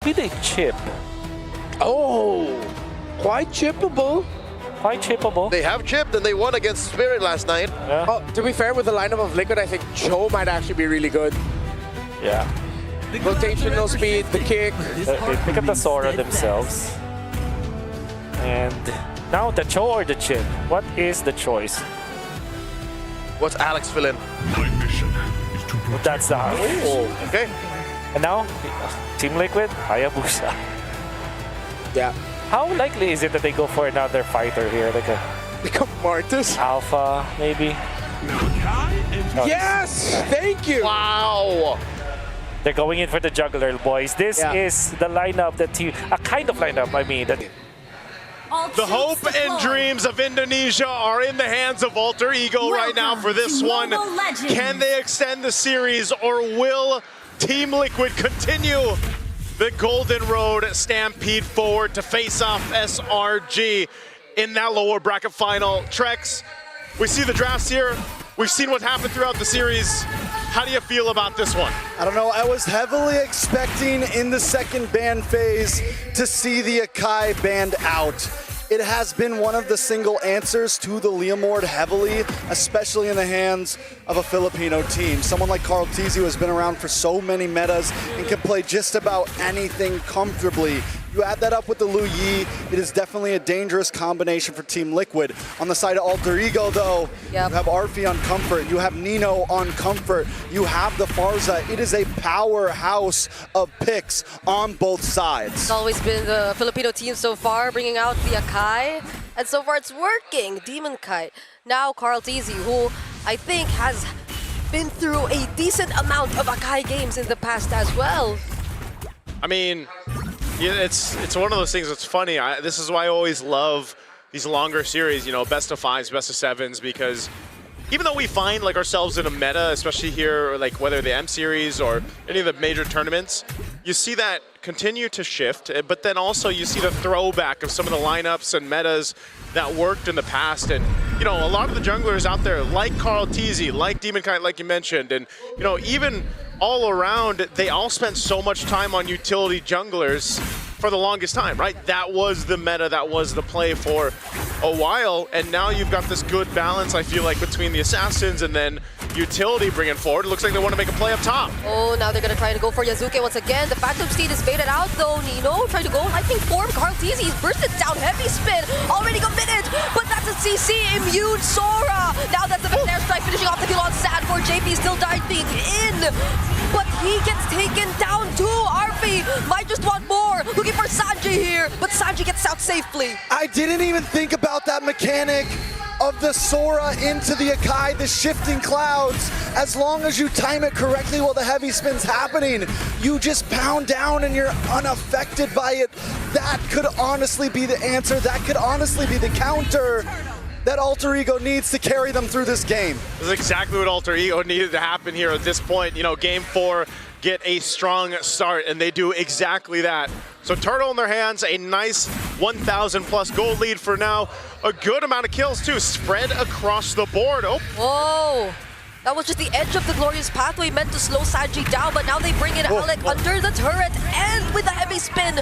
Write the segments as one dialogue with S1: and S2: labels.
S1: maybe they chip.
S2: Oh, quite chippable.
S1: Quite chippable.
S3: They have chipped and they won against Spirit last night.
S1: Yeah.
S2: Oh, to be fair, with the lineup of Liquid, I think Cho might actually be really good.
S1: Yeah.
S2: Rotational speed, the kick.
S1: They pick up the Sora themselves. And now the Cho or the Chip? What is the choice?
S3: What's Alex fill in?
S4: My mission is to protect.
S1: That's the house.
S3: Oh, okay.
S1: And now, Team Liquid, Hayabusa.
S2: Yeah.
S1: How likely is it that they go for another fighter here? Like a
S2: Become Martus.
S1: Alpha, maybe? No,
S2: Yes! Thank you!
S3: Wow.
S1: they're going in for the juggler, boys. This is the lineup that a kind of lineup, I mean. That
S5: The hope and dreams of Indonesia are in the hands of Alter Ego right now for this one. Can they extend the series, or will Team Liquid continue the Golden Road stampede forward to face off SRG in that lower bracket final? Trex, we see the drafts here. We've seen what happened throughout the series. How do you feel about this one?
S6: I don't know, I was heavily expecting in the second ban phase to see the Akai banned out. It has been one of the single answers to the Leomord heavily, especially in the hands of a Filipino team. Someone like Carl Tizio has been around for so many metas and can play just about anything comfortably. You add that up with the Lu Yi, it is definitely a dangerous combination for Team Liquid. On the side of Alter Ego, though, you have Arfi on Comfort, you have Nino on Comfort, you have the Farza. It is a powerhouse of picks on both sides.
S7: It's always been the Filipino team so far, bringing out the Akai, and so far it's working. Demon Kite. Now Carl Tizio, who I think has been through a decent amount of Akai games in the past as well.
S5: I mean, yeah, it's one of those things that's funny. This is why I always love these longer series, you know, best of fives, best of sevens, because even though we find like ourselves in a meta, especially here, like whether the M series or any of the major tournaments, you see that continue to shift, but then also you see the throwback of some of the lineups and metas that worked in the past. And, you know, a lot of the junglers out there, like Carl Tizio, like Demon Kite, like you mentioned, and, you know, even all around, they all spent so much time on utility junglers for the longest time, right? That was the meta, that was the play for a while, and now you've got this good balance, I feel like, between the assassins and then utility bringing forward. It looks like they want to make a play up top.
S7: Oh, now they're going to try to go for Yazuke once again. The Phantom Steed is baited out, though. Nino trying to go lightning form. Carl Tizio, he's bursted down. Heavy spin, already committed, but that's a CC. Immune Sora. Now that's the Air Strike finishing off the kill on Sad4. JP still diving in, but he gets taken down too. Arfi might just want more. Looking for Sanji here, but Sanji gets out safely.
S6: I didn't even think about that mechanic of the Sora into the Akai, the shifting clouds. As long as you time it correctly while the heavy spin's happening, you just pound down and you're unaffected by it. That could honestly be the answer. That could honestly be the counter that Alter Ego needs to carry them through this game.
S5: This is exactly what Alter Ego needed to happen here at this point. You know, game 4, get a strong start, and they do exactly that. So Turtle in their hands, a nice 1,000 plus gold lead for now. A good amount of kills too, spread across the board. Oh.
S7: Whoa. That was just the edge of the glorious pathway meant to slow Sanji down, but now they bring in Alec under the turret, and with a heavy spin,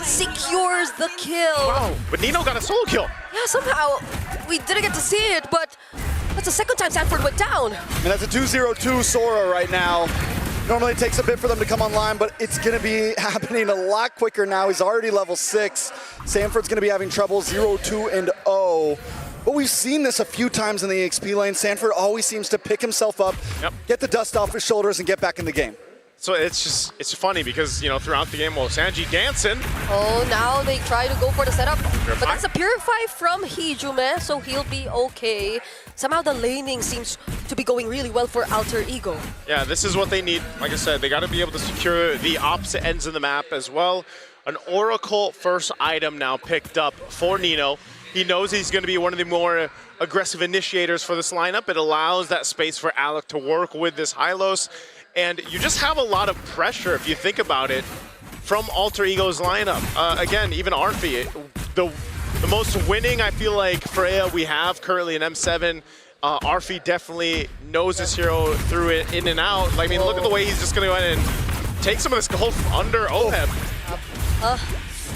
S7: secures the kill.
S5: Wow, but Nino got a solo kill.
S7: Yeah, somehow we didn't get to see it, but that's the second time Sanford went down.
S6: And that's a 2-0-2 Sora right now. Normally it takes a bit for them to come online, but it's going to be happening a lot quicker now. He's already level 6. Sanford's going to be having trouble 0-2-0. But we've seen this a few times in the EXP lane. Sanford always seems to pick himself up, get the dust off his shoulders, and get back in the game.
S5: So it's funny because, you know, throughout the game, well, Sanji dancing.
S7: Oh, now they try to go for the setup. But that's a Purify from Hijume, so he'll be okay. Somehow the laning seems to be going really well for Alter Ego.
S5: Yeah, this is what they need. Like I said, they got to be able to secure the opposite ends of the map as well. An Oracle first item now picked up for Nino. He knows he's going to be one of the more aggressive initiators for this lineup. It allows that space for Alec to work with this Hylos. And you just have a lot of pressure, if you think about it, from Alter Ego's lineup. Again, even Arfi, the most winning, I feel like, Freya we have currently in M7. Arfi definitely knows this hero through it in and out. I mean, look at the way he's just going to go in and take some of this gold under OHEB.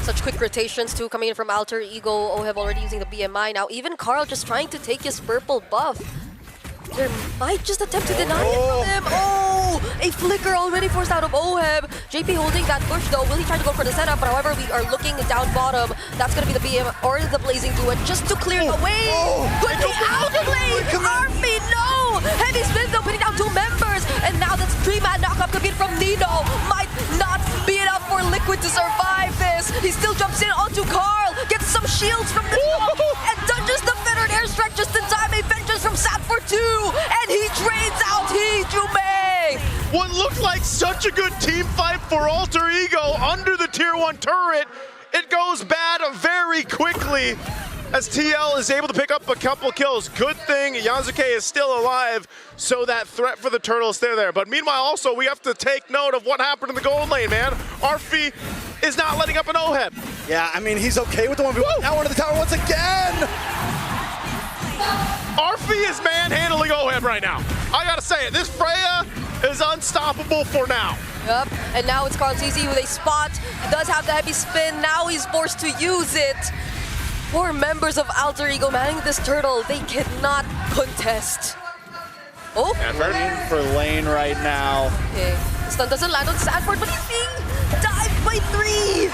S7: Such quick rotations too coming in from Alter Ego. Oheb already using the BMI now. Even Carl just trying to take his purple buff. There might just attempt to deny it from him. Oh, a flicker already forced out of Oheb. JP holding that push though. Will he try to go for the setup? But however, we are looking down bottom. That's going to be the BM or the Blazing Duet just to clear the way. Could be out of lane. Army, no! Heavy spin though, putting down 2 members. And now that's 3-man knockup coming from Nino. Might not be enough for Liquid to survive this. He still jumps in onto Carl. Gets some shields from the top. And dodges the fettered airstrike just in time. A vengeance from Sat for 2. And he trades out Hijume!
S5: What looked like such a good team fight for Alter Ego under the tier 1 turret, it goes bad very quickly as TL is able to pick up a couple kills. Good thing Yasuke is still alive, so that threat for the turtle is still there. But meanwhile, also, we have to take note of what happened in the gold lane, man. Arfi is not letting up an Oheb.
S6: Yeah, I mean, he's okay with the 1v1. Now into the tower once again!
S5: Arfi is manhandling Oheb right now. I gotta say it, this Freya is unstoppable for now.
S7: Yep, and now it's Carl TZ with a spot. He does have the heavy spin, now he's forced to use it. 4 members of Alter Ego manning this turtle, they cannot contest. Oh,
S6: In for lane right now.
S7: okay. The stun doesn't land on Sanford, but he's being dived by 3.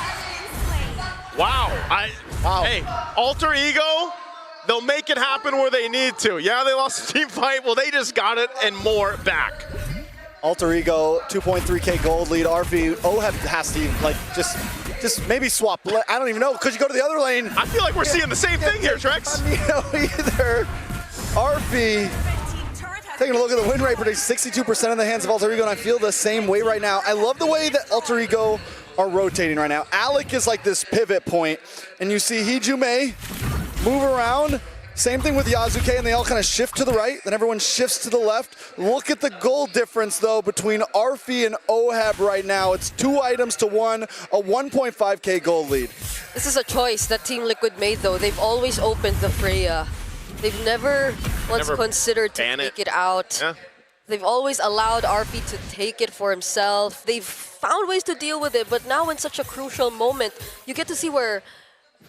S5: Wow. Hey, Alter Ego, they'll make it happen where they need to. Yeah, they lost the team fight. Well, they just got it and more back.
S6: Alter Ego, 2.3k gold lead. Arfi, Oheb has to like just maybe swap. I don't even know. Could you go to the other lane?
S5: I feel like we're seeing the same thing here, Trex.
S6: Either. Arfi taking a look at the win rate, predicts 62% in the hands of Alter Ego, and I feel the same way right now. I love the way that Alter Ego are rotating right now. Alec is like this pivot point, and you see Hijume move around. Same thing with Yasuke, and they all kind of shift to the right, then everyone shifts to the left. Look at the gold difference, though, between Arfi and Oheb right now. It's 2 items to 1, a 1.5k gold lead.
S7: This is a choice that Team Liquid made, though. They've always opened the Freya. They've never once considered to take it out.
S5: Yeah.
S7: They've always allowed Arfi to take it for himself. They've found ways to deal with it, but now in such a crucial moment, you get to see where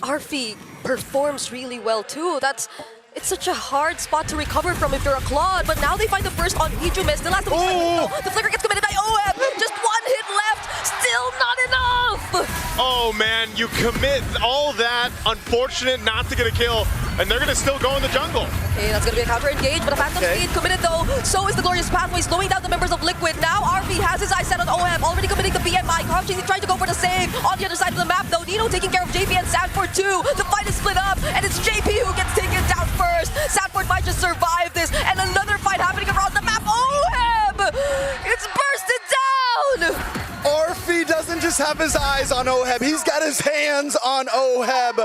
S7: Arfi performs really well too. It's such a hard spot to recover from if you're a Claude, but now they find the burst on Hijume. Still has the flicker gets committed by Oheb. Just 1 hit left, still not enough.
S5: Oh man, you commit all that, unfortunate not to get a kill, and they're gonna still go in the jungle.
S7: Okay, that's gonna be a counter engage, but a Phantom Speed committed though. So is the Glorious Pathway, slowing down the members of Liquid. Now Arfi has his eyes set on Oheb, already committing the BMI. He's trying to go for the save. On the other side of the map though, Nino taking care of JP and Sanford too. The fight is split up, and it's JP who gets taken down first. Sanford might just survive this, and another fight happening around the map. Oheb! It's bursted down!
S6: Arfi doesn't just have his eyes on Oheb, he's got his hands on Oheb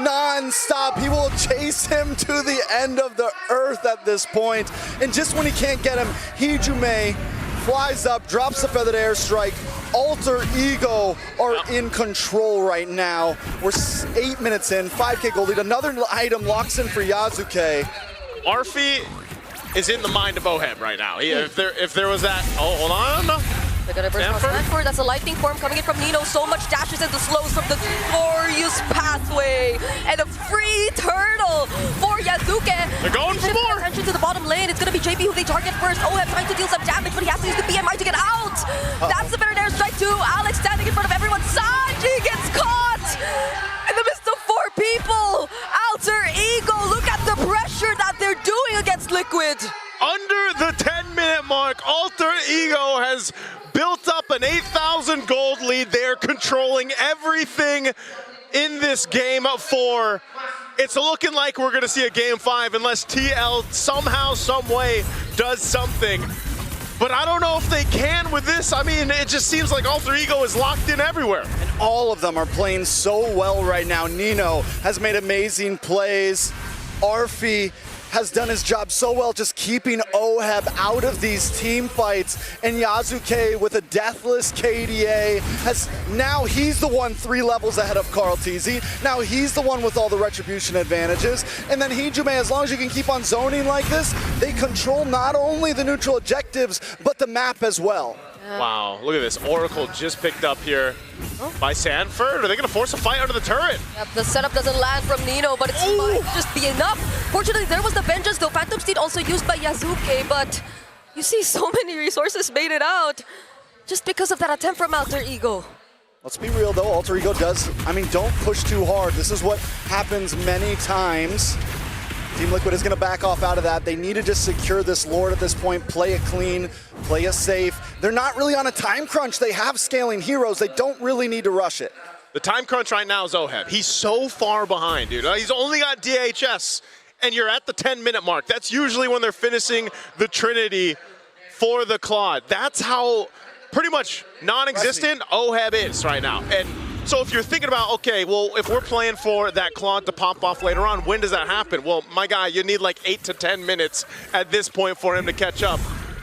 S6: non-stop. He will chase him to the end of the earth at this point. And just when he can't get him, Hijume flies up, drops the feathered airstrike. Alter Ego are in control right now. We're 8 minutes in, 5k gold lead. Another item locks in for Yasuke.
S5: Arfi is in the mind of Oheb right now. If there was that, hold on.
S7: They're gonna burst on Sanford. That's a lightning form coming in from Nino. So much dashes and the slows from the Glorious Pathway. And a free turtle for Yasuke.
S5: They're going for more.
S7: Attention to the bottom lane. It's gonna be JP who they target first. Oheb trying to deal some damage, but he has to use the BMI to get out. That's the better airstrike too. Alex standing in front of everyone. Sanji gets caught in the midst of 4 people. Alter Ego, look at the pressure that they're doing against Liquid.
S5: Under the 10-minute mark, Alter Ego has built up an 8,000 gold lead. They're controlling everything in this game 4. It's looking like we're gonna see a game 5 unless TL somehow, some way does something. But I don't know if they can with this. I mean, it just seems like Alter Ego is locked in everywhere.
S6: And all of them are playing so well right now. Nino has made amazing plays. Arfi has done his job so well just keeping Oheb out of these team fights. And Yasuke with a deathless KDA now he's the one 3 levels ahead of Carl TZ. Now he's the one with all the retribution advantages. And then Hijume, as long as you can keep on zoning like this, they control not only the neutral objectives, but the map as well.
S5: Wow, look at this. Oracle just picked up here. by Sanford. Are they going to force a fight under the turret?
S7: Yep, the setup doesn't land from Nino, but it might just be enough. Fortunately, there was the vengeance, though. Phantom Steed also used by Yasuke, but you see so many resources made it out just because of that attempt from Alter Ego.
S6: Let's be real though, Alter Ego does, don't push too hard. This is what happens many times. Team Liquid is going to back off out of that. They need to just secure this Lord at this point, play it clean, play it safe. They're not really on a time crunch. They have scaling heroes. They don't really need to rush it.
S5: The time crunch right now is Oheb. He's so far behind, dude. He's only got DHS, and you're at the 10-minute mark. That's usually when they're finishing the Trinity for the Claude. That's how pretty much non-existent Oheb is right now. And so if you're thinking about, okay, well, if we're playing for that Claude to pop off later on, when does that happen? Well, my guy, you need like 8 to 10 minutes at this point for him to catch up.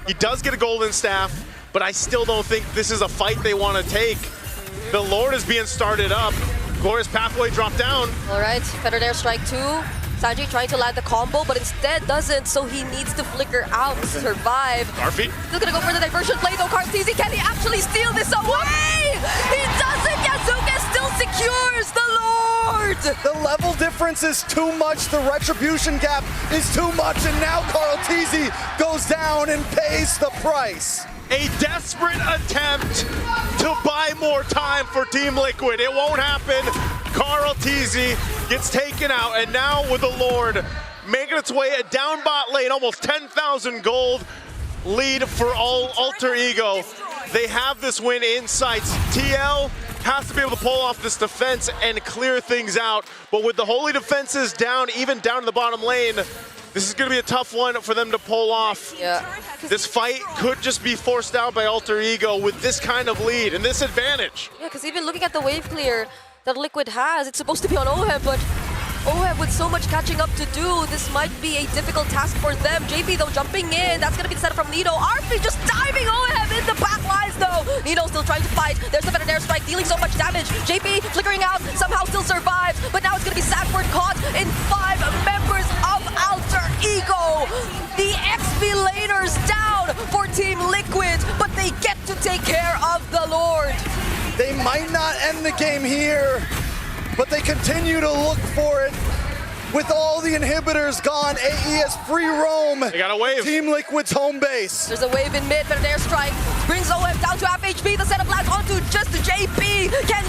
S5: He does get a golden staff, but I still don't think this is a fight they want to take. The Lord is being started up. Glorious Pathway dropped down.
S7: All right, Feathered Airstrike 2. Sanji trying to land the combo, but instead doesn't, so he needs to flicker out to survive.
S5: Garfy.
S7: Still gonna go for the diversion play though. Kartizi, can he actually steal this away? He doesn't! Yasuke still secures the Lord!
S6: The level difference is too much. The retribution gap is too much. And now Carl Teasy goes down and pays the price.
S5: A desperate attempt to buy more time for Team Liquid. It won't happen. Carl Teasy gets taken out, and now with the Lord making its way down bot lane, almost 10,000 gold lead for Alter Ego. They have this win in sights. TL has to be able to pull off this defense and clear things out, but with the holy defenses down, even down in the bottom lane, this is going to be a tough one for them to pull off.
S7: Yeah.
S5: This fight could just be forced out by Alter Ego with this kind of lead and this advantage.
S7: Yeah, because even looking at the wave clear that Liquid has, it's supposed to be on Oheb, but Oheb with so much catching up to do, this might be a difficult task for them. JP though jumping in, that's gonna be the setup from Nino. Arfi just diving Oheb in the back lines though. Nino still trying to fight. There's the Feathered Airstrike dealing so much damage. JP flickering out, somehow still survives, but now it's gonna be Sanford caught in 5 members of Alter Ego. The XP laners down for Team Liquid, but they get to take care of the Lord.
S6: They might not end the game here, but they continue to look for it. With all the inhibitors gone, AE has free roam.
S5: They got a wave.
S6: Team Liquid's home base.
S7: There's a wave in mid, but an airstrike brings OM down to half HP. The setup lands onto just JP. Can